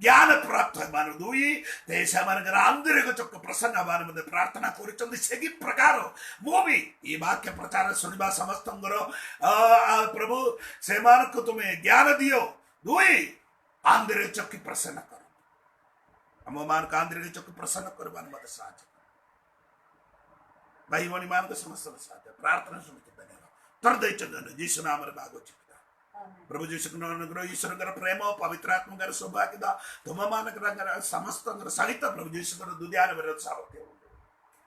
ज्ञान प्राप्त मान दुई देश मान आंतरिक चक प्रसन्न मान मध्य प्रार्थना कर से प्रकार मु भी ये वाक्य प्रचार सुनिबा समस्त प्रभु से तुम्हें ज्ञान दियो दुई आंधेरे चौकी प्रसन्न करो हम मान का आंधेरे चौकी प्रसन्न करवाने मत साथ भाई वनी मान के समस्त साथ प्रार्थना सुनते धन्यवाद तर दे चंदन यीशु नाम रे मागो चिकता प्रभु यीशु नो अनुग्रह ईश्वर कर प्रेम पवित्र आत्मा कर सौभाग्य दा तुम मान कर समस्त कर सहित प्रभु यीशु कर दुनिया में विरोध सावके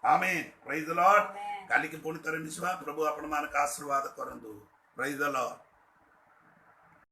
आमीन प्रेज द लॉर्ड काली के पूर्ण तरह निस्वा प्रभु अपन मान का आशीर्वाद करंदु प्रेज द लॉर्ड।